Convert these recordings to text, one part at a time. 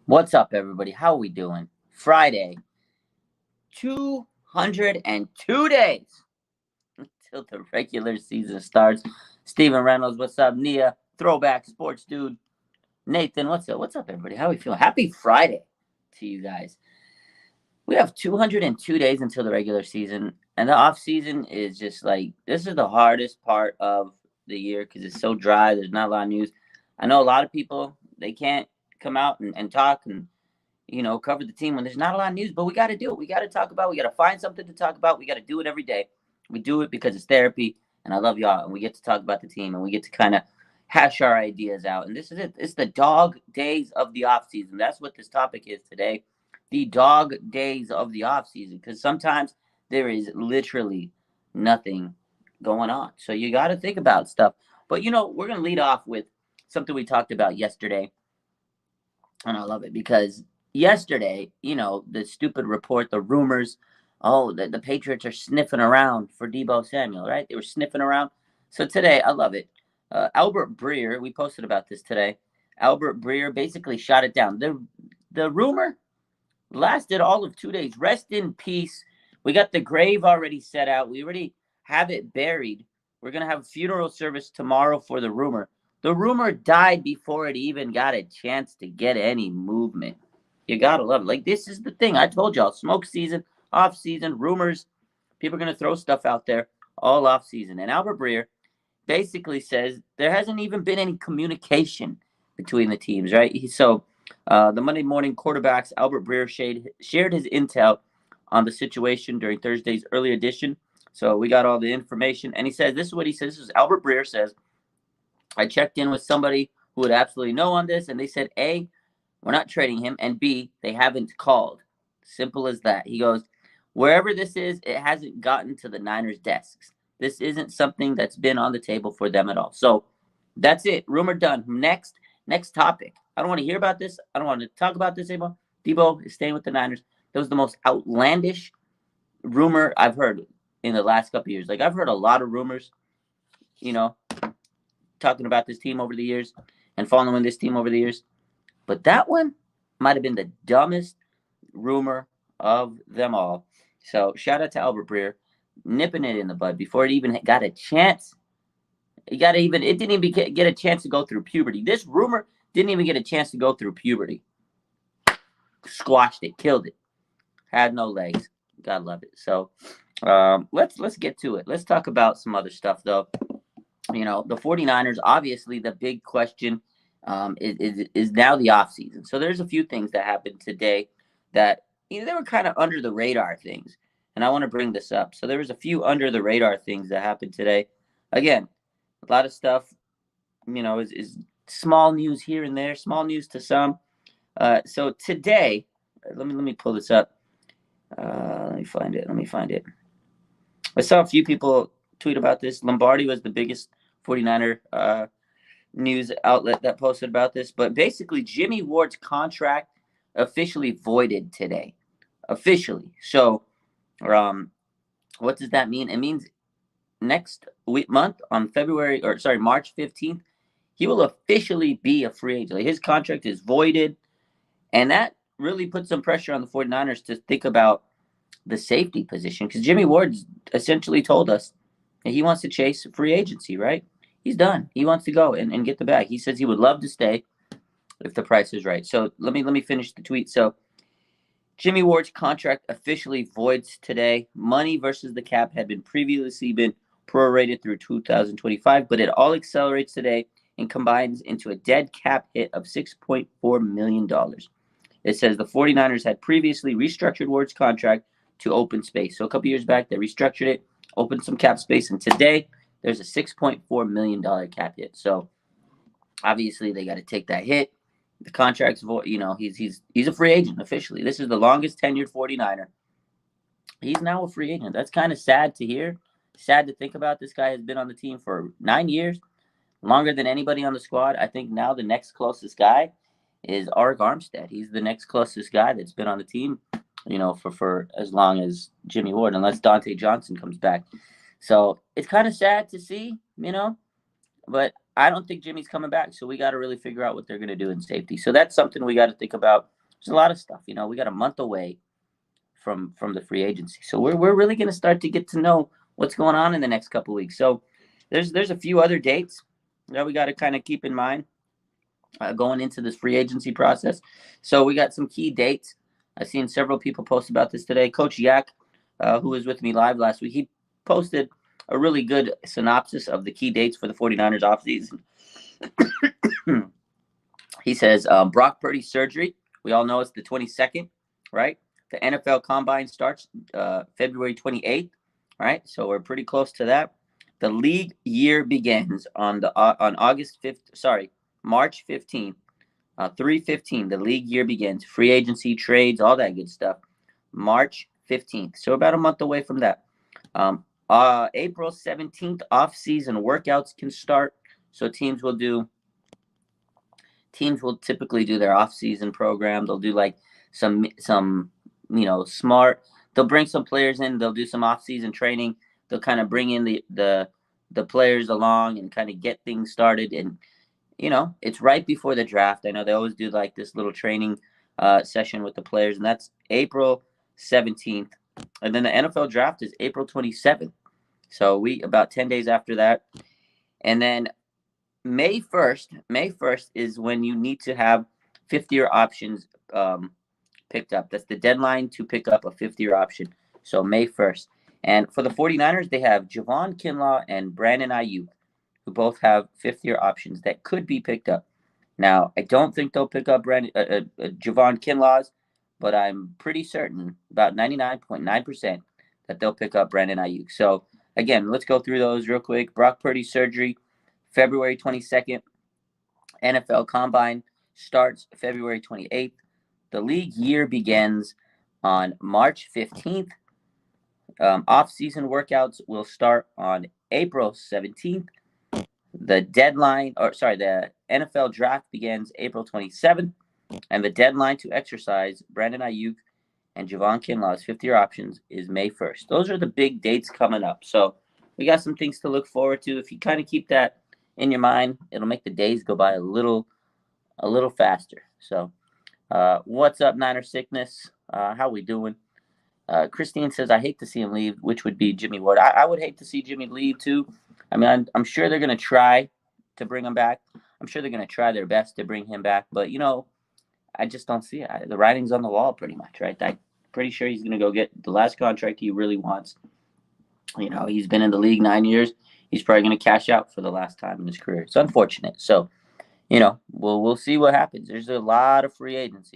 What's up, everybody? How are we doing? Friday, 202 days until the regular season starts. Steven Reynolds, what's up? Nia, throwback sports dude. Nathan, what's up? What's up, everybody? How are we feeling? Happy Friday to you guys. We have 202 days until the regular season, and the off season is just like this is the hardest part of the year because it's so dry. There's not a lot of news. I know a lot of people they can't come out and talk and cover the team when there's not a lot of news, but we got to do it. We got to talk about. We got to find something to talk about. We got to do it every day. We do it because it's therapy, and I love y'all, and we get to talk about the team, and we get to kind of hash our ideas out. And this is it. It's the dog days of the off season. That's what this topic is today. The dog days of the off season, because sometimes there is literally nothing going on. So you got to think about stuff. But we're gonna lead off with something we talked about yesterday, and I love it because yesterday, the stupid report, the rumors, oh, the Patriots are sniffing around for Deebo Samuel, right? They were sniffing around. So today, I love it. Albert Breer, we posted about this today. Albert Breer basically shot it down. The rumor lasted all of 2 days. Rest in peace. We got the grave already set out. We already have it buried. We're going to have a funeral service tomorrow for the rumor. The rumor died before it even got a chance to get any movement. You got to love it. Like, this is the thing. I told y'all, smoke season, off season, rumors. People are going to throw stuff out there all off season. And Albert Breer basically says there hasn't even been any communication between the teams, right? The Monday morning quarterbacks, Albert Breer shared his intel on the situation during Thursday's early edition. So we got all the information. And he says, this is what he says. This is Albert Breer says, I checked in with somebody who would absolutely know on this, and they said, A, we're not trading him, and B, they haven't called. Simple as that. He goes, wherever this is, it hasn't gotten to the Niners' desks. This isn't something that's been on the table for them at all. So that's it. Rumor done. Next topic. I don't want to hear about this. I don't want to talk about this anymore. Deebo is staying with the Niners. That was the most outlandish rumor I've heard in the last couple of years. Like, I've heard a lot of rumors, talking about this team over the years and following this team over the years. But that one might have been the dumbest rumor of them all. So shout out to Albert Breer nipping it in the bud before it even got a chance. It didn't even get a chance to go through puberty. This rumor didn't even get a chance to go through puberty. Squashed it, killed it. Had no legs. God love it. So let's get to it. Let's talk about some other stuff though. The 49ers, obviously the big question is now the offseason. So there's a few things that happened today that they were kind of under the radar things. And I want to bring this up. So there was a few under the radar things that happened today. Again, a lot of stuff, is small news here and there, small news to some. So today, let me pull this up. Let me find it. I saw a few people tweet about this. Lombardi was the biggest 49er news outlet that posted about this. But basically, Jimmy Ward's contract officially voided today. Officially. So what does that mean? It means next month on March 15th, he will officially be a free agent. Like, his contract is voided. And that really puts some pressure on the 49ers to think about the safety position, because Jimmy Ward essentially told us that he wants to chase free agency, right? He's done. He wants to go and get the bag. He says he would love to stay if the price is right. So let me finish the tweet. So Jimmy Ward's contract officially voids today. Money versus the cap had previously been prorated through 2025, but it all accelerates today and combines into a dead cap hit of $6.4 million. It says the 49ers had previously restructured Ward's contract to open space. So a couple years back, they restructured it, opened some cap space, and today there's a $6.4 million cap hit. So obviously they got to take that hit. The contract's, he's a free agent officially. This is the longest tenured 49er. He's now a free agent. That's kind of sad to hear. Sad to think about. This guy has been on the team for 9 years, longer than anybody on the squad. I think now the next closest guy is Arik Armstead. He's the next closest guy that's been on the team, for as long as Jimmy Ward, unless Dante Johnson comes back. So it's kind of sad to see, but I don't think Jimmy's coming back. So we got to really figure out what they're going to do in safety. So that's something we got to think about there's a lot of stuff. We got a month away from the free agency, so we're really going to start to get to know what's going on in the next couple weeks. So there's a few other dates that we got to kind of keep in mind going into this free agency process. So we got some key dates. I've seen several people post about this today. Coach Yak, who was with me live last week, he posted a really good synopsis of the key dates for the 49ers offseason. He says Brock Purdy surgery. We all know it's the 22nd, right? The NFL Combine starts February 28th, right? So we're pretty close to that. The league year begins on August 5th. Sorry, March 15th. 3/15. The league year begins. Free agency, trades, all that good stuff. March 15th. So about a month away from that. April 17th, off-season workouts can start. So teams will typically do their off-season program. They'll do like some smart. They'll bring some players in. They'll do some off-season training. They'll kind of bring in the players along and kind of get things started. And it's right before the draft. I know they always do like this little training session with the players, and that's April 17th. And then the NFL draft is April 27th. So about 10 days after that. And then May 1st is when you need to have 5th-year options picked up. That's the deadline to pick up a 5th-year option. So May 1st. And for the 49ers, they have Javon Kinlaw and Brandon Ayuk, who both have 5th-year options that could be picked up. Now, I don't think they'll pick up Javon Kinlaw's, but I'm pretty certain, about 99.9%, that they'll pick up Brandon Ayuk. So, again, let's go through those real quick. Brock Purdy surgery, February 22nd. NFL Combine starts February 28th. The league year begins on March 15th. Off-season workouts will start on April 17th. The NFL draft begins April 27th, and the deadline to exercise Brandon Ayuk and Javon Kinlaw's 5th-year options is May 1st. Those are the big dates coming up. So we got some things to look forward to. If you kind of keep that in your mind, it'll make the days go by a little faster. So what's up, Niner Sickness? How we doing? Christine says, I hate to see him leave, which would be Jimmy Ward. I would hate to see Jimmy leave, too. I mean, I'm sure they're going to try to bring him back. I'm sure they're going to try their best to bring him back. But, I just don't see it. The writing's on the wall pretty much, right? I'm pretty sure he's going to go get the last contract he really wants. He's been in the league 9 years. He's probably going to cash out for the last time in his career. It's unfortunate. So, we'll see what happens. There's a lot of free agents,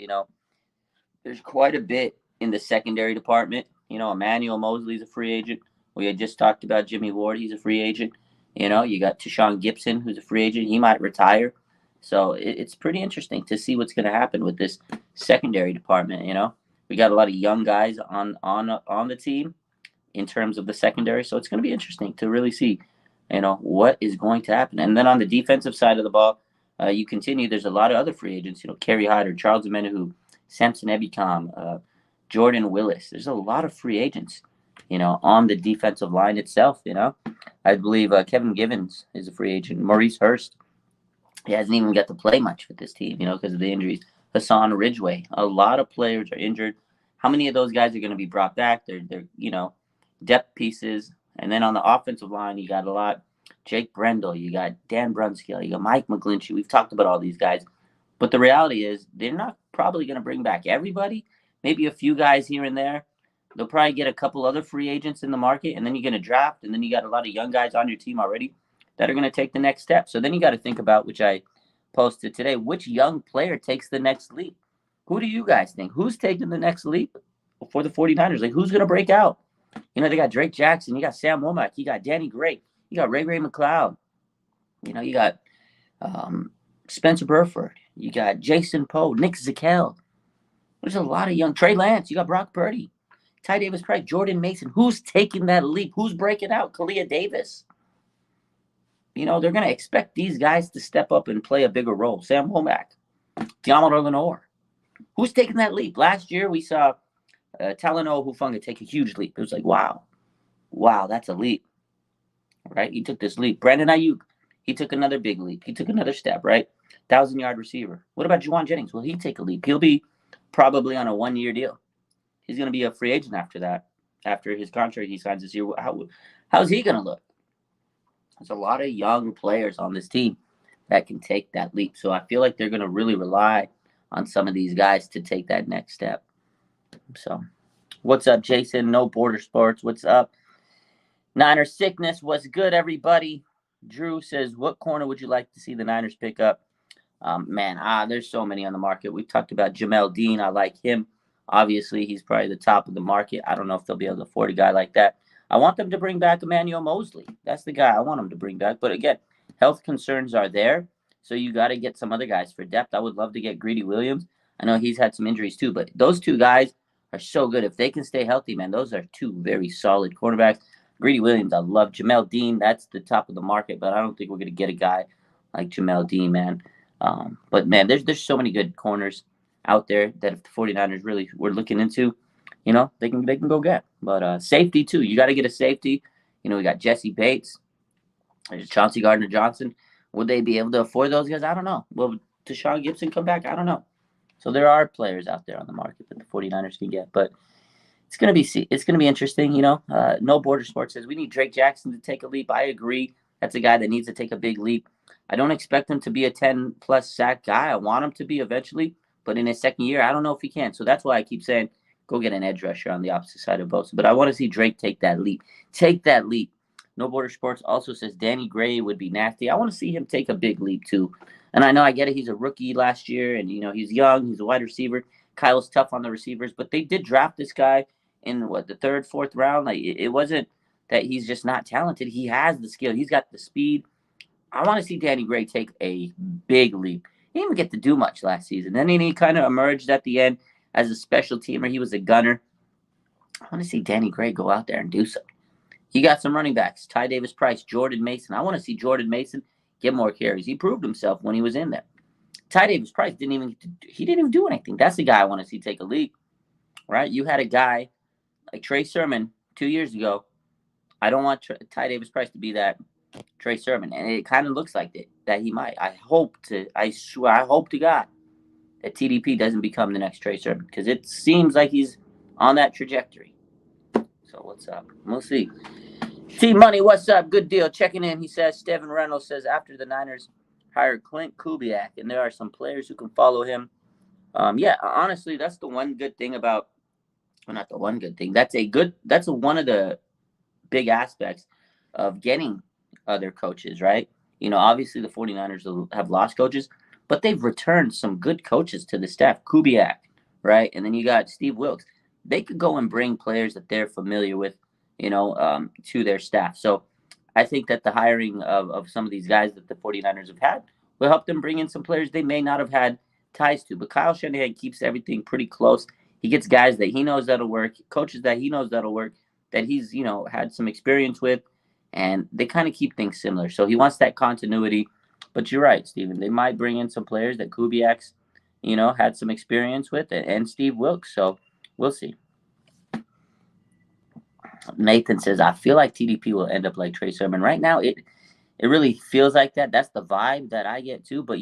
There's quite a bit in the secondary department. Emmanuel Mosley's a free agent. We had just talked about Jimmy Ward. He's a free agent. You got Tashawn Gibson, who's a free agent. He might retire. So it's pretty interesting to see what's going to happen with this secondary department. We got a lot of young guys on the team in terms of the secondary. So it's going to be interesting to really see, what is going to happen. And then on the defensive side of the ball, you continue. There's a lot of other free agents. Kerry Hyder, Charles Omenihu, Samson Ebukam, Jordan Willis. There's a lot of free agents, on the defensive line itself. I believe Kevin Givens is a free agent. Maurice Hurst, he hasn't even got to play much with this team, because of the injuries. Hassan Ridgeway, a lot of players are injured. How many of those guys are going to be brought back? They're depth pieces. And then on the offensive line, you got a lot. Jake Brendel, you got Dan Brunskill, you got Mike McGlinchey. We've talked about all these guys. But the reality is they're not probably going to bring back everybody. Maybe a few guys here and there. They'll probably get a couple other free agents in the market, and then you're going to draft, and then you got a lot of young guys on your team already that are going to take the next step. So then you got to think about, which I posted today, which young player takes the next leap? Who do you guys think? Who's taking the next leap for the 49ers? Like, who's going to break out? They got Drake Jackson. You got Sam Womack. You got Danny Gray. You got Ray McLeod. You got Spencer Burford. You got Jason Poe, Nick Zakel. There's a lot of young. Trey Lance. You got Brock Purdy. Ty Davis-Price, Jordan Mason. Who's taking that leap? Who's breaking out? Kalia Davis. They're going to expect these guys to step up and play a bigger role. Sam Womack. Diamond Lenore. Who's taking that leap? Last year, we saw Talanoa Hufanga take a huge leap. It was like, wow, that's a leap, right? He took this leap. Brandon Ayuk, he took another big leap. He took another step, right? 1,000-yard receiver. What about Juwan Jennings? Will he take a leap? He'll be probably on a 1-year deal. He's going to be a free agent after that. After his contract he signs this year, how's he going to look? There's a lot of young players on this team that can take that leap. So I feel like they're going to really rely on some of these guys to take that next step. So, what's up, Jason? No Border Sports. What's up? Niner Sickness. What's good, everybody? Drew says, what corner would you like to see the Niners pick up? There's so many on the market. We talked about Jamel Dean. I like him. Obviously, he's probably the top of the market. I don't know if they'll be able to afford a guy like that. I want them to bring back Emmanuel Mosley. That's the guy I want them to bring back. But again, health concerns are there, so you got to get some other guys for depth. I would love to get Greedy Williams. I know he's had some injuries too, but those two guys are so good. If they can stay healthy, man, those are two very solid cornerbacks. Greedy Williams, I love. Jamel Dean, that's the top of the market, but I don't think we're going to get a guy like Jamel Dean, man. But, man, there's so many good corners out there that if the 49ers really were looking into, they can go get. But safety, too. You got to get a safety. We got Jesse Bates. There's Chauncey Gardner-Johnson. Would they be able to afford those guys? I don't know. Will Deshaun Gibson come back? I don't know. So there are players out there on the market that the 49ers can get. But it's gonna be interesting, No Border Sports says we need Drake Jackson to take a leap. I agree. That's a guy that needs to take a big leap. I don't expect him to be a 10-plus sack guy. I want him to be eventually, but in his second year, I don't know if he can. So that's why I keep saying go get an edge rusher on the opposite side of both. But I want to see Drake take that leap. Take that leap. No Border Sports also says Danny Gray would be nasty. I want to see him take a big leap too. And I know I get it. He's a rookie last year, and he's young. He's a wide receiver. Kyle's tough on the receivers, but they did draft this guy in the third, fourth round. Like it wasn't that he's just not talented. He has the skill. He's got the speed. I want to see Danny Gray take a big leap. He didn't even get to do much last season. Then he kind of emerged at the end as a special teamer. He was a gunner. I want to see Danny Gray go out there and do something. He got some running backs: Ty Davis Price, Jordan Mason. I want to see Jordan Mason get more carries. He proved himself when he was in there. Ty Davis Price didn't even do anything. That's the guy I want to see take a leap, right? You had a guy like Trey Sermon 2 years ago. I don't want Ty Davis Price to be that Trey Sermon, and it kind of looks like that he might. I hope to God that TDP doesn't become the next Trey Sermon, because it seems like he's on that trajectory. So what's up? We'll see. T-Money, what's up? Good deal. Checking in. He says, Steven Reynolds says, after the Niners hire Clint Kubiak, and there are some players who can follow him. Honestly, that's the one good thing about, well, not the one good thing. That's one of the big aspects of getting other coaches, right? Obviously the 49ers have lost coaches, but they've returned some good coaches to the staff. Kubiak, right? And then you got Steve Wilkes. They could go and bring players that they're familiar with, to their staff. So I think that the hiring of some of these guys that the 49ers have had will help them bring in some players they may not have had ties to. But Kyle Shanahan keeps everything pretty close. He gets guys that he knows that'll work, coaches that he knows that'll work, that he's, had some experience with, and they kind of keep things similar. So he wants that continuity. But you're right, Steven. They might bring in some players that Kubiak's, had some experience with, and Steve Wilkes. So we'll see. Nathan says, I feel like TDP will end up like Trey Sermon. Right now, it really feels like that. That's the vibe that I get too. But,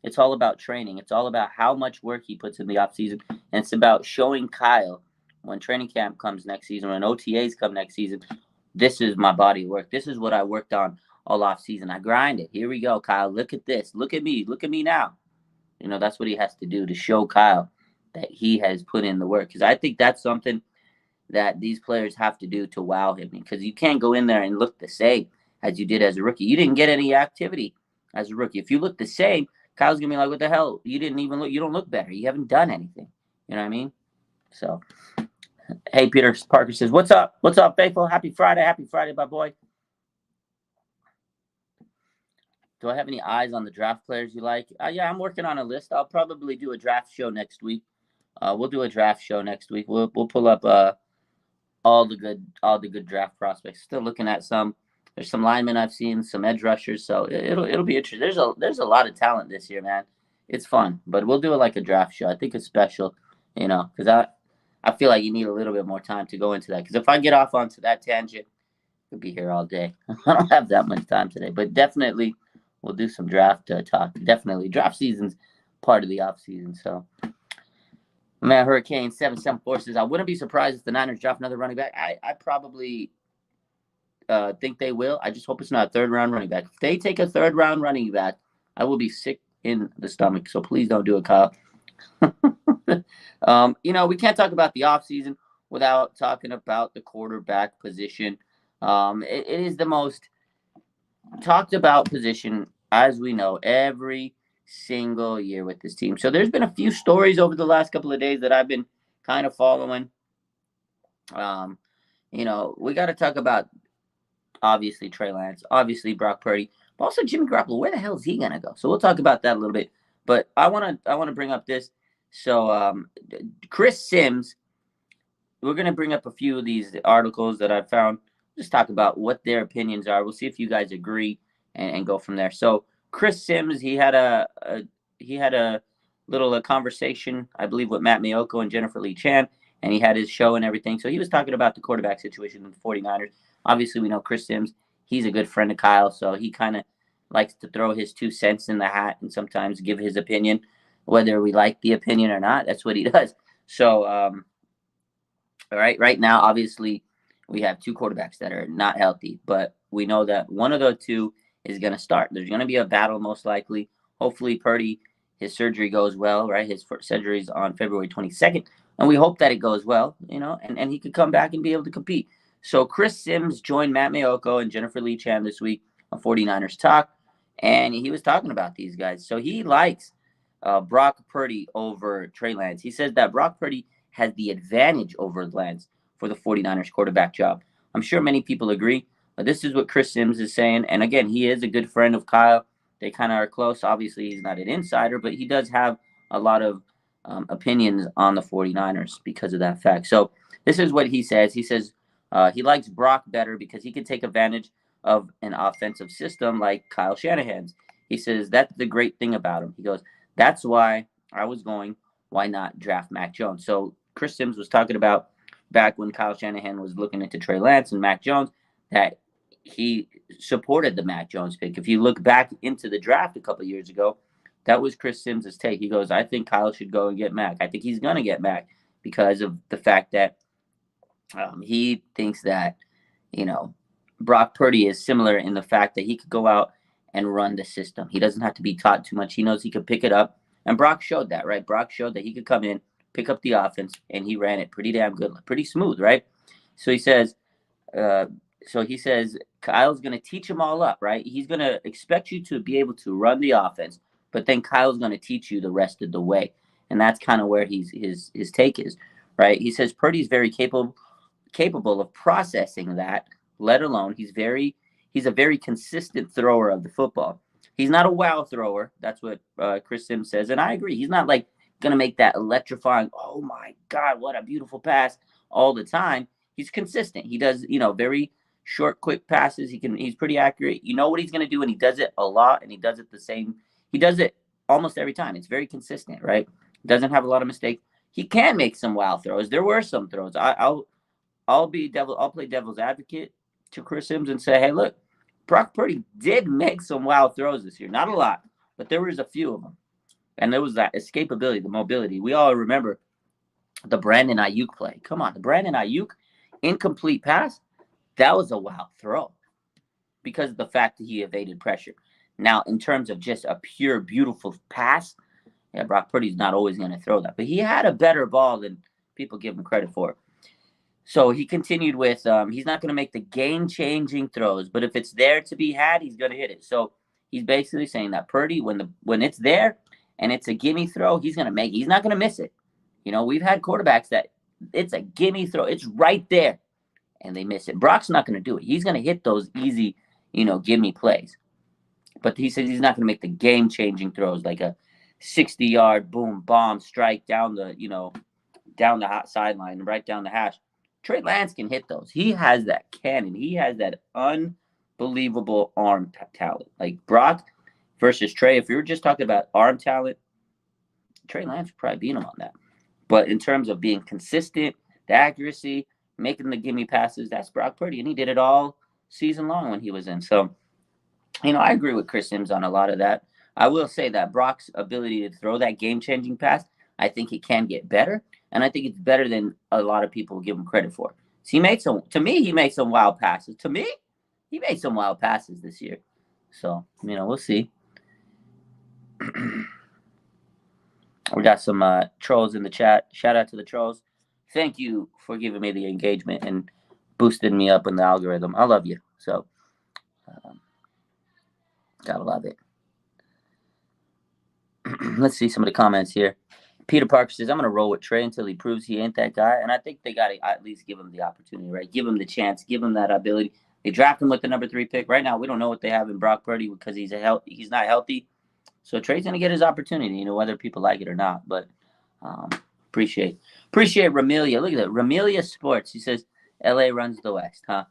it's all about training. It's all about how much work he puts in the offseason. And it's about showing Kyle when training camp comes next season, when OTAs come next season, this is my body of work. This is what I worked on all offseason. I grinded. Here we go, Kyle. Look at this. Look at me. Look at me now. That's what he has to do to show Kyle that he has put in the work. Because I think that's something that these players have to do to wow him. Because you can't go in there and look the same as you did as a rookie. You didn't get any activity as a rookie. If you look the same, Kyle's going to be like, what the hell? You didn't even look. You don't look better. You haven't done anything. You know what I mean? So, hey, Peter Parker says, what's up? What's up, faithful? Happy Friday. Happy Friday, my boy. Do I have any eyes on the draft players you like? Yeah, I'm working on a list. I'll probably do a draft show next week. We'll do a draft show next week. We'll pull up all the good draft prospects. Still looking at some. There's some linemen I've seen, some edge rushers. So it'll be interesting. There's a lot of talent this year, man. It's fun, but we'll do it like a draft show. I think it's special, because I feel like you need a little bit more time to go into that. Because if I get off onto that tangent, we'll be here all day. I don't have that much time today, but definitely we'll do some draft talk. Definitely, draft season's part of the off season. So Man, Hurricane 774 says, I wouldn't be surprised if the Niners draft another running back. I probably think they will. I just hope it's not a third-round running back. If they take a third-round running back, I will be sick in the stomach. So please don't do it, Kyle. We can't talk about the offseason without talking about the quarterback position. It is the most talked about position, as we know, every single year with this team. So there's been a few stories over the last couple of days that I've been kind of following. We got to talk about obviously Trey Lance, obviously Brock Purdy, but also Jimmy Garoppolo. Where the hell is he gonna go? So we'll talk about that a little bit. But I wanna bring up this. So Chris Sims, we're gonna bring up a few of these articles that I found. Just talk about what their opinions are. We'll see if you guys agree and go from there. So Chris Sims, he had a little conversation, I believe, with Matt Miyoko and Jennifer Lee Chan, and he had his show and everything. So he was talking about the quarterback situation in the 49ers. Obviously, we know Chris Sims, he's a good friend of Kyle, so he kind of likes to throw his 2 cents in the hat and sometimes give his opinion, whether we like the opinion or not. That's what he does. So, all right now, obviously, we have two quarterbacks that are not healthy, but we know that one of the two is going to start. There's going to be a battle, most likely. Hopefully, Purdy, his surgery goes well, right? His surgery is on February 22nd, and we hope that it goes well, and he could come back and be able to compete. So Chris Sims joined Matt Miyoko and Jennifer Lee Chan this week on 49ers Talk, and he was talking about these guys. So he likes Brock Purdy over Trey Lance. He says that Brock Purdy has the advantage over Lance for the 49ers quarterback job. I'm sure many people agree, but this is what Chris Sims is saying. And again, he is a good friend of Kyle. They kind of are close. Obviously, he's not an insider, but he does have a lot of opinions on the 49ers because of that fact. So this is what he says. He says he likes Brock better because he can take advantage of an offensive system like Kyle Shanahan's. He says that's the great thing about him. He goes, that's why I was going, why not draft Mac Jones? So Chris Sims was talking about back when Kyle Shanahan was looking into Trey Lance and Mac Jones, that he supported the Mac Jones pick. If you look back into the draft a couple of years ago, that was Chris Sims' take. He goes, I think Kyle should go and get Mac. I think he's going to get Mac because of the fact that he thinks that, Brock Purdy is similar in the fact that he could go out and run the system. He doesn't have to be taught too much. He knows he could pick it up. And Brock showed that, right? Brock showed that he could come in, pick up the offense, and he ran it pretty damn good, pretty smooth, right? So he says, Kyle's going to teach him all up, right? He's going to expect you to be able to run the offense, but then Kyle's going to teach you the rest of the way. And that's kind of where his take is, right? He says Purdy's very capable of processing that, let alone he's a very consistent thrower of the football. He's not a wow thrower. That's what Chris Sims says. And I agree. He's not like going to make that electrifying, oh my God, what a beautiful pass all the time. He's consistent. He does, very short, quick passes. He's pretty accurate. You know what he's going to do, and he does it a lot, and he does it he does it almost every time. It's very consistent, right? Doesn't have a lot of mistakes. He can make some wow throws. There were some throws. I'll play devil's advocate to Chris Sims and say, hey, look, Brock Purdy did make some wow throws this year. Not a lot, but there was a few of them. And there was that escapability, the mobility. We all remember the Brandon Ayuk play. Come on, the Brandon Ayuk incomplete pass, that was a wow throw because of the fact that he evaded pressure. Now, in terms of just a pure, beautiful pass, yeah, Brock Purdy's not always going to throw that. But he had a better ball than people give him credit for. So he continued with, he's not going to make the game-changing throws, but if it's there to be had, he's going to hit it. So he's basically saying that Purdy, when it's there and it's a gimme throw, he's going to make it. He's not going to miss it. We've had quarterbacks that it's a gimme throw. It's right there, and they miss it. Brock's not going to do it. He's going to hit those easy, gimme plays. But he says he's not going to make the game-changing throws like a 60-yard boom, bomb, strike down the hot sideline, right down the hash. Trey Lance can hit those. He has that cannon. He has that unbelievable arm talent. Like Brock versus Trey, if you're just talking about arm talent, Trey Lance would probably beat him on that. But in terms of being consistent, the accuracy, making the gimme passes, that's Brock Purdy. And he did it all season long when he was in. So, I agree with Chris Sims on a lot of that. I will say that Brock's ability to throw that game-changing pass, I think he can get better. and I think it's better than a lot of people give him credit for. So he made some wild passes. To me, he made some wild passes this year. So, we'll see. We got some trolls in the chat. Shout out to the trolls. Thank you for giving me the engagement and boosting me up in the algorithm. I love you. So, gotta love it. Let's see some of the comments here. Peter Parker says, I'm going to roll with Trey until he proves he ain't that guy. And I think they got to at least give him the opportunity, right? Give him the chance. Give him that ability. They draft him with the number 3 pick. Right now, we don't know what they have in Brock Purdy because he's not healthy. So Trey's going to get his opportunity, whether people like it or not. But appreciate Ramelia. Look at that. Ramelia Sports. He says, LA runs the West, huh?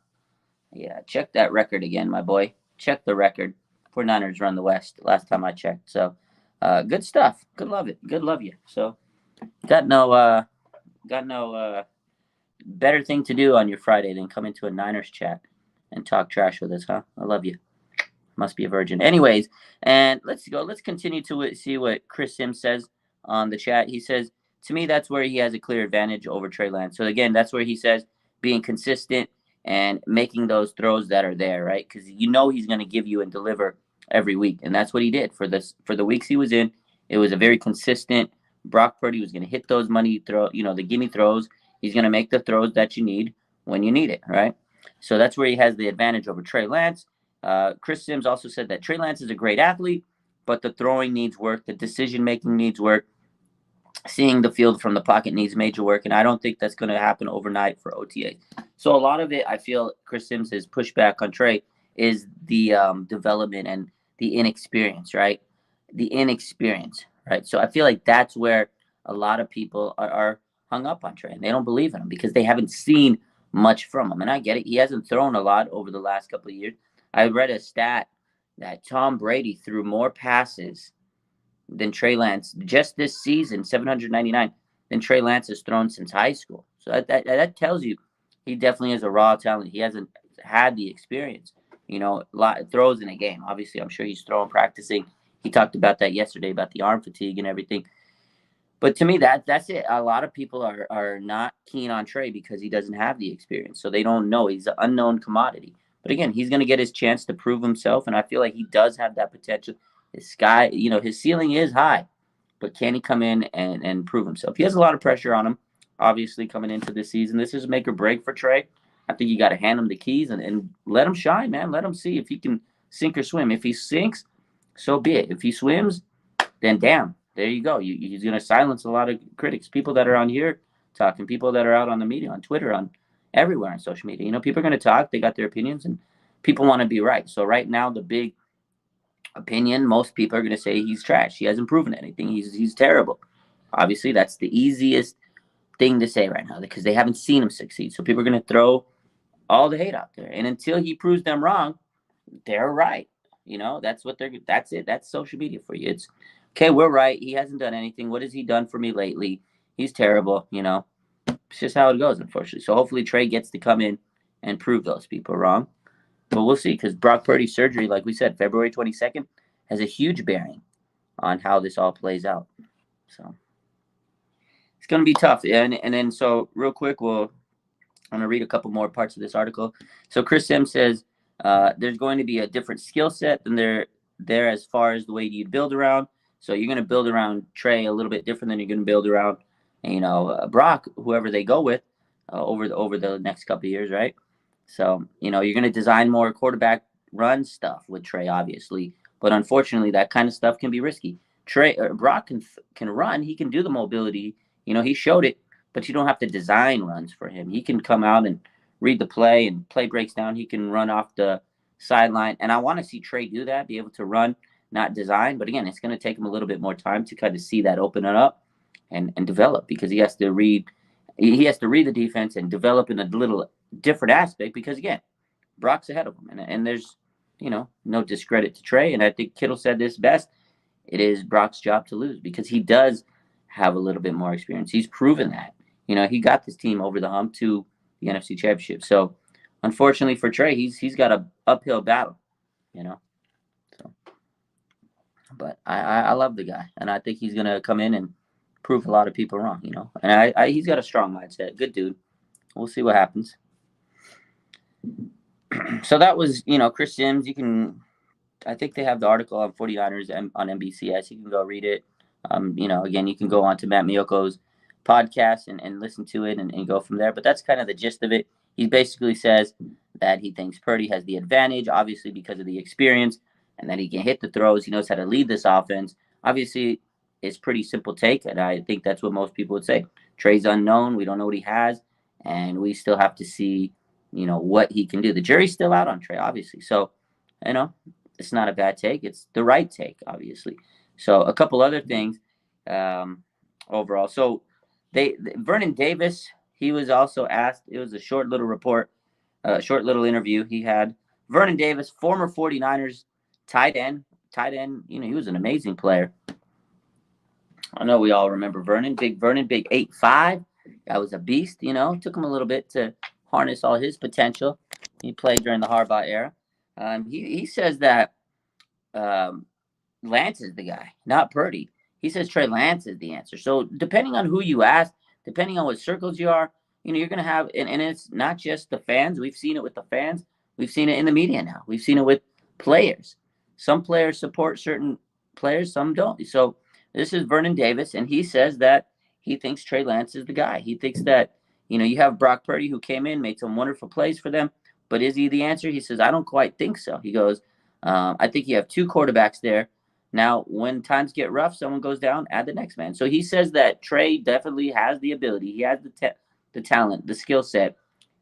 Yeah, check that record again, my boy. Check the record. 49ers run the West last time I checked. So good stuff. Good love it. Good love you. So got no better thing to do on your Friday than come into a Niners chat and talk trash with us, huh? I love you. Must be a virgin. Anyways, and let's continue to see what Chris Sims says on the chat. He says, to me, that's where he has a clear advantage over Trey Lance. So again, that's where he says being consistent and making those throws that are there, right? Because he's going to give you and deliver every week, and that's what he did for the weeks he was in. It was a very consistent. Brock Purdy was going to hit those money the gimme throws. He's going to make the throws that you need when you need it, right? So that's where he has the advantage over Trey Lance. Chris Sims also said that Trey Lance is a great athlete, but the throwing needs work. The decision-making needs work. Seeing the field from the pocket needs major work, and I don't think that's going to happen overnight for OTA. So a lot of it, I feel Chris Sims' pushback on Trey is the development and the inexperience, right? The inexperience, right? So I feel like that's where a lot of people are hung up on Trey, and they don't believe in him because they haven't seen much from him. And I get it. He hasn't thrown a lot over the last couple of years. I read a stat that Tom Brady threw more passes than Trey Lance just this season, 799, than Trey Lance has thrown since high school. So that tells you he definitely is a raw talent. He hasn't had the experience, a lot of throws in a game. Obviously, I'm sure he's throwing, practicing. He talked about that yesterday, about the arm fatigue and everything. But to me, that's it. A lot of people are not keen on Trey because he doesn't have the experience. So they don't know. He's an unknown commodity. But again, he's going to get his chance to prove himself, and I feel like he does have that potential. His his ceiling is high, but can he come in and prove himself? He has a lot of pressure on him, obviously, coming into this season. This is make or break for Trey. I think you got to hand him the keys and let him shine, man. Let him see if he can sink or swim. If he sinks, so be it. If he swims, then damn, there you go. He's going to silence a lot of critics, people that are on here talking, people that are out on the media, on Twitter, on everywhere on social media. People are going to talk. They got their opinions, and people want to be right. So right now, the big opinion, most people are going to say he's trash. He hasn't proven anything. He's terrible. Obviously, that's the easiest thing to say right now because they haven't seen him succeed. So people are going to throw all the hate out there, and until he proves them wrong, they're right. That's it. That's social media for you. It's okay. We're right. He hasn't done anything. What has he done for me lately? He's terrible. It's just how it goes, unfortunately. So hopefully Trey gets to come in and prove those people wrong. But we'll see, because Brock Purdy's surgery, like we said, February 22nd, has a huge bearing on how this all plays out. So it's going to be tough. And then, so real quick, I'm going to read a couple more parts of this article. So Chris Sims says there's going to be a different skill set than there as far as the way you build around. So you're going to build around Trey a little bit different than you're going to build around, Brock, whoever they go with over the next couple of years, right? So, you're going to design more quarterback run stuff with Trey, obviously. But unfortunately, that kind of stuff can be risky. Brock can run. He can do the mobility. He showed it, but you don't have to design runs for him. He can come out and read the play, and play breaks down. He can run off the sideline. And I want to see Trey do that, be able to run, not design. But again, it's going to take him a little bit more time to kind of see that open it up and develop, because he has to read the defense and develop in a little different aspect, because again, Brock's ahead of him, and there's no discredit to Trey, and I think Kittle said this best: it is Brock's job to lose, because he does have a little bit more experience. He's proven that. He got this team over the hump to the NFC Championship. So unfortunately for Trey, he's got a uphill battle. So, but I love the guy, and I think he's gonna come in and prove a lot of people wrong, And he's got a strong mindset. Good dude. We'll see what happens. So that was, Chris Sims. I think they have the article on 49ers on NBCS. You can go read it. Again, you can go on to Matt Miyoko's podcast and listen to it and go from there. But that's kind of the gist of it. He basically says that he thinks Purdy has the advantage, obviously because of the experience, and that he can hit the throws. He knows how to lead this offense. Obviously, it's pretty simple take, and I think that's what most people would say. Trey's unknown. We don't know what he has, and we still have to see, what he can do. The jury's still out on Trey, obviously. So, it's not a bad take. It's the right take, obviously. So a couple other things overall. So Vernon Davis, he was also asked. It was a short little report, short little interview he had. Vernon Davis, former 49ers tight end. He was an amazing player. I know we all remember Vernon, big 8'5". That was a beast, Took him a little bit to harness all his potential. He played during the Harbaugh era. He says that Lance is the guy, not Purdy. He says Trey Lance is the answer. So depending on who you ask, depending on what circles you are, you're going to have, and it's not just the fans. We've seen it with the fans. We've seen it in the media now. We've seen it with players. Some players support certain players, some don't. So this is Vernon Davis, and he says that he thinks Trey Lance is the guy. He thinks that, you have Brock Purdy who came in, made some wonderful plays for them, but is he the answer? He says, I don't quite think so. He goes, I think you have two quarterbacks there. Now, when times get rough, someone goes down, add the next man. So he says that Trey definitely has the ability. He has the talent, the skill set.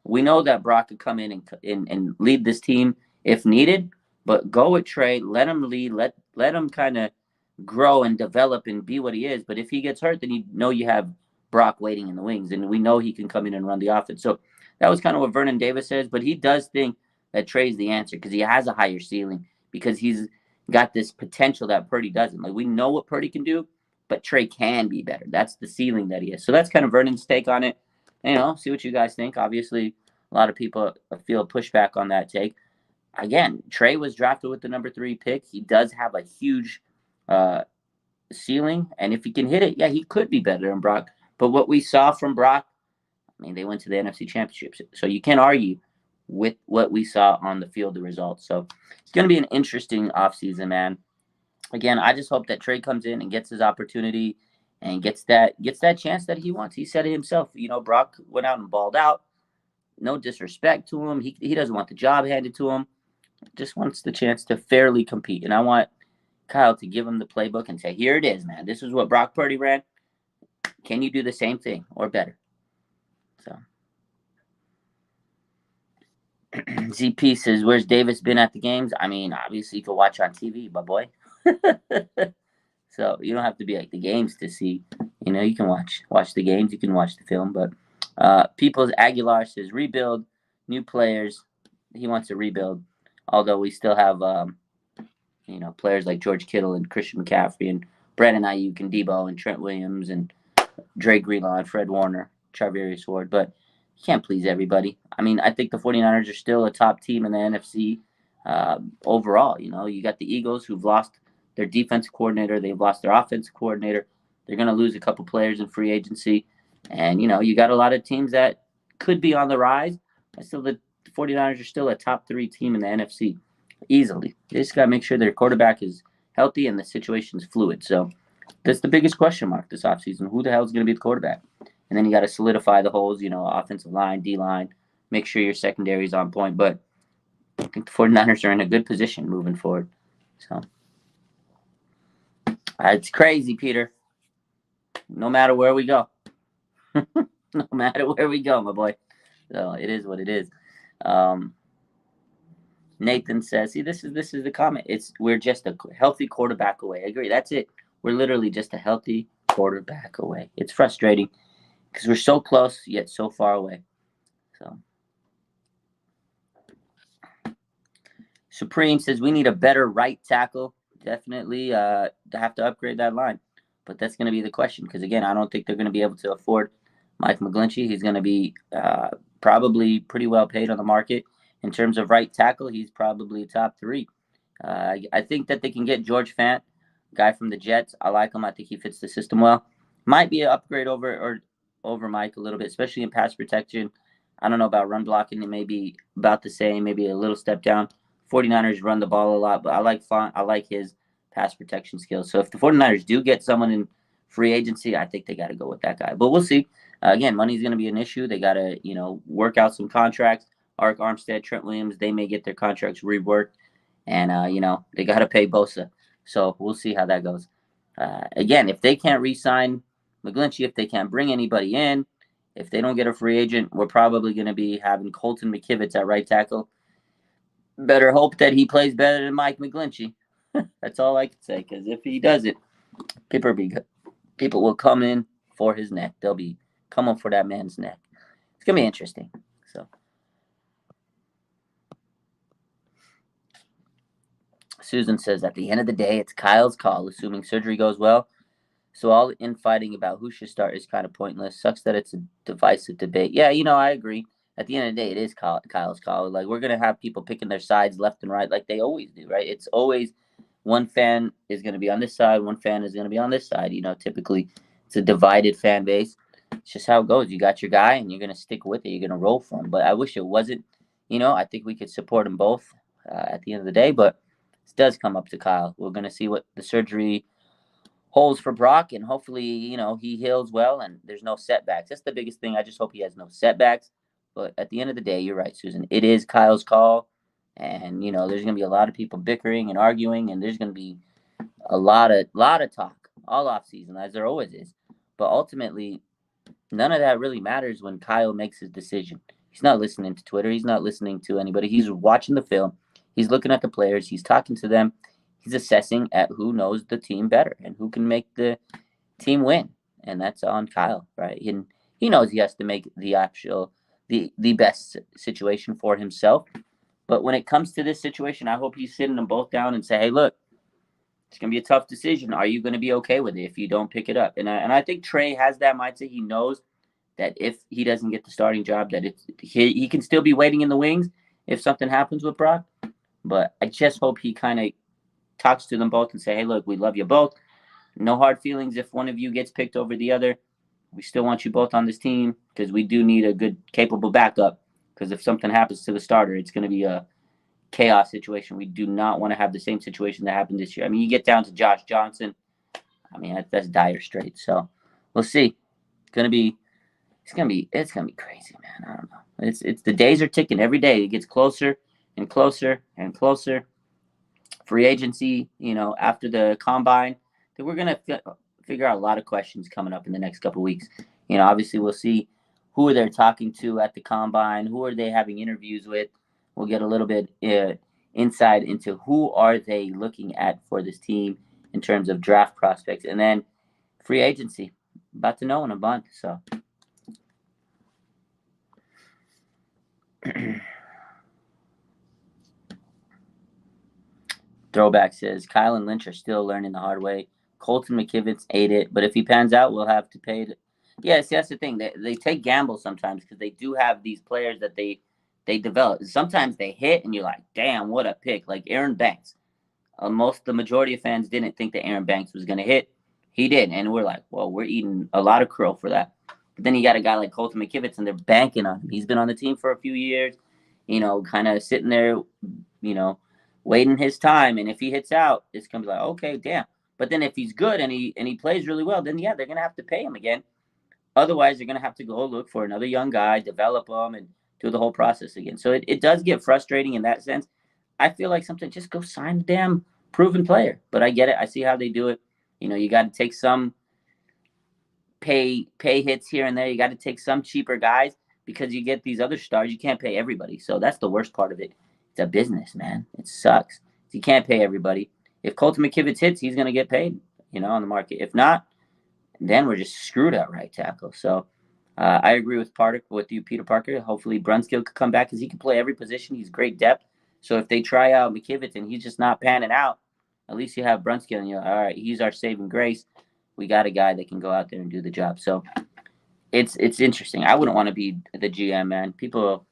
We know that Brock could come in and lead this team if needed, but go with Trey. Let him lead. Let him kind of grow and develop and be what he is. But if he gets hurt, then you have Brock waiting in the wings, and we know he can come in and run the offense. So that was kind of what Vernon Davis says, but he does think that Trey's the answer because he has a higher ceiling, because he's got this potential that Purdy doesn't. Like, we know what Purdy can do, but Trey can be better. That's the ceiling that he is. So that's kind of Vernon's take on it. See what you guys think. Obviously, a lot of people feel pushback on that take. Again, Trey was drafted with the number 3 pick. He does have a huge ceiling, and if he can hit it, yeah, he could be better than Brock. But what we saw from Brock, they went to the NFC Championship. So you can't argue with what we saw on the field, the results. So it's going to be an interesting offseason, man. Again, I just hope that Trey comes in and gets his opportunity and gets that chance that he wants. He said it himself. Brock went out and balled out. No disrespect to him. He doesn't want the job handed to him. Just wants the chance to fairly compete. And I want Kyle to give him the playbook and say, here it is, man. This is what Brock Purdy ran. Can you do the same thing or better? So ZP says, where's Davis been at the games? Obviously you can watch on TV, my boy. So you don't have to be like the games to see. You can watch the games. You can watch the film. But People's Aguilar says, rebuild, new players. He wants to rebuild. Although we still have, players like George Kittle and Christian McCaffrey and Brandon Ayuk and Deebo and Trent Williams and Dre Greenlaw and Fred Warner, Charvarius Ward. But you can't please everybody. I think the 49ers are still a top team in the NFC overall. You got the Eagles, who've lost their defensive coordinator. They've lost their offensive coordinator. They're going to lose a couple players in free agency. And, you got a lot of teams that could be on the rise. The 49ers are still a top 3 team in the NFC easily. They just got to make sure their quarterback is healthy and the situation's fluid. So that's the biggest question mark this offseason. Who the hell is going to be the quarterback? And then you got to solidify the holes, offensive line, D-line, make sure your secondary is on point. But I think the 49ers are in a good position moving forward. So it's crazy, Peter. No matter where we go. No matter where we go, my boy. So it is what it is. Nathan says, see, this is the comment. We're just a healthy quarterback away. I agree. That's it. We're literally just a healthy quarterback away. It's frustrating because we're so close yet so far away. So Supreme says we need a better right tackle. Definitely to have to upgrade that line. But that's going to be the question because, again, I don't think they're going to be able to afford Mike McGlinchey. He's going to be probably pretty well paid on the market. In terms of right tackle, he's probably top 3. I think that they can get George Fant, guy from the Jets. I like him. I think he fits the system well. might be an upgrade over Mike a little bit, especially in pass protection. I don't know about run blocking. It may be about the same, maybe a little step down. 49ers run the ball a lot, but I like his pass protection skills. So if the 49ers do get someone in free agency, I think they got to go with that guy. But we'll see. Again, money's going to be an issue. They got to, work out some contracts. Arik Armstead, Trent Williams, they may get their contracts reworked. And, they got to pay Bosa. So we'll see how that goes. Again, if they can't re-sign McGlinchey, if they can't bring anybody in, if they don't get a free agent, we're probably going to be having Colton McKivitz at right tackle. Better hope that he plays better than Mike McGlinchey. That's all I can say, because if he does it, people will come in for his neck. They'll be coming for that man's neck. It's going to be interesting. So, Susan says, at the end of the day, it's Kyle's call, assuming surgery goes well. So all the infighting about who should start is kind of pointless. Sucks that it's a divisive debate. Yeah, I agree. At the end of the day, it is Kyle's call. Like, we're going to have people picking their sides left and right like they always do, right? It's always one fan is going to be on this side, one fan is going to be on this side. Typically it's a divided fan base. It's just how it goes. You got your guy and you're going to stick with it. You're going to roll for him. But I wish it wasn't. I think we could support them both at the end of the day. But it does come up to Kyle. We're going to see what the surgery holds for Brock, and hopefully, he heals well and there's no setbacks. That's the biggest thing. I just hope he has no setbacks. But at the end of the day, you're right, Susan. It is Kyle's call, and there's gonna be a lot of people bickering and arguing, and there's gonna be a lot of talk all off season, as there always is. But ultimately, none of that really matters when Kyle makes his decision. He's not listening to Twitter. He's not listening to anybody. He's watching the film. He's looking at the players. He's talking to them. He's assessing at who knows the team better and who can make the team win. And that's on Kyle, right? And he knows he has to make the best situation for himself. But when it comes to this situation, I hope he's sitting them both down and say, hey, look, it's going to be a tough decision. Are you going to be okay with it if you don't pick it up? And I think Trey has that mindset. He knows that if he doesn't get the starting job, that he can still be waiting in the wings if something happens with Brock. But I just hope he kind of talks to them both and say, hey, look, we love you both. No hard feelings if one of you gets picked over the other. We still want you both on this team because we do need a good, capable backup. Because if something happens to the starter, it's going to be a chaos situation. We do not want to have the same situation that happened this year. I mean, you get down to Josh Johnson. I mean, that's dire straits. So we'll see. It's gonna be crazy, man. I don't know. It's the days are ticking every day. It gets closer and closer and closer. Free agency, after the combine, that we're gonna figure out a lot of questions coming up in the next couple of weeks. Obviously we'll see who are they talking to at the combine, who are they having interviews with. We'll get a little bit insight into who are they looking at for this team in terms of draft prospects, and then free agency. About to know in a month. So. Throwback says Kyle and Lynch are still learning the hard way. Colton McKivitz ate it, but if he pans out, we'll have to pay it. Yeah, see, that's the thing. They take gambles sometimes because they do have these players that they develop. Sometimes they hit, and you're like, damn, what a pick. Like Aaron Banks. The majority of fans didn't think that Aaron Banks was going to hit. He did, and we're like, well, we're eating a lot of crow for that. But then you got a guy like Colton McKivitz, and they're banking on him. He's been on the team for a few years, kind of sitting there, waiting his time. And if he hits out, it's going to be like, okay, damn. But then if he's good and he plays really well, then, yeah, they're going to have to pay him again. Otherwise, they're going to have to go look for another young guy, develop him, and do the whole process again. So it does get frustrating in that sense. I feel like sometimes just go sign the damn proven player. But I get it. I see how they do it. You got to take some pay hits here and there. You got to take some cheaper guys because you get these other stars. You can't pay everybody. So that's the worst part of it. It's a business, man. It sucks. You can't pay everybody. If Colton McKivitz hits, he's going to get paid, on the market. If not, then we're just screwed at right tackle. So I agree with you, Peter Parker. Hopefully Brunskill could come back because he can play every position. He's great depth. So if they try out McKivitz and he's just not panning out, at least you have Brunskill and you're all right, he's our saving grace. We got a guy that can go out there and do the job. So it's interesting. I wouldn't want to be the GM, man. People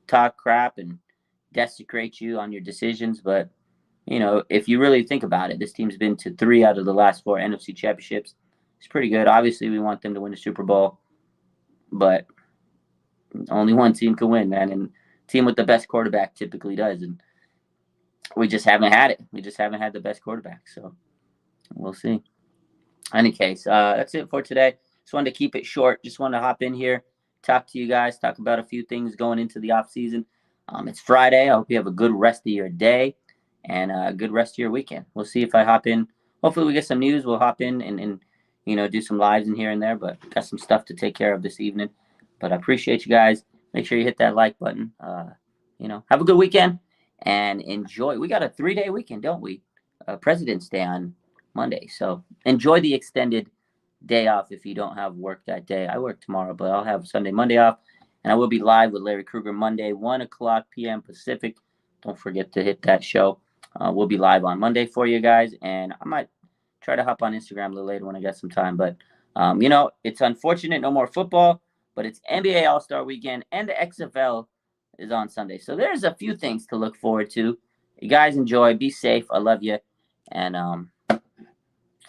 talk crap and desecrate you on your decisions, but if you really think about it, this team's been to 3 out of the last 4 NFC championships. He's pretty good. Obviously, we want them to win the Super Bowl, but only one team can win, man. And team with the best quarterback typically does, and we just haven't had it. We just haven't had the best quarterback, so we'll see. In any case, that's it for today. Just wanted to keep it short. Just wanted to hop in here, talk to you guys, talk about a few things going into the off season. It's Friday. I hope you have a good rest of your day and a good rest of your weekend. We'll see if I hop in. Hopefully, we get some news. We'll hop in and do some lives in here and there. But got some stuff to take care of this evening. But I appreciate you guys. Make sure you hit that like button. Have a good weekend and enjoy. We got a 3-day weekend, don't we? President's Day on Monday. So enjoy the extended day off if you don't have work that day. I work tomorrow, but I'll have Sunday, Monday off. And I will be live with Larry Krueger Monday, 1 o'clock p.m. Pacific. Don't forget to hit that show. We'll be live on Monday for you guys. And I might try to hop on Instagram a little later when I get some time. But, it's unfortunate, no more football. But it's NBA All-Star Weekend, and the XFL is on Sunday. So there's a few things to look forward to. You guys enjoy. Be safe. I love you. And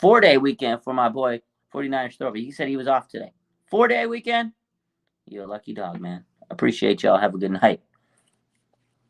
4-day weekend for my boy, 49ers Thrower. He said he was off today. 4-day weekend? You're a lucky dog, man. Appreciate y'all. Have a good night.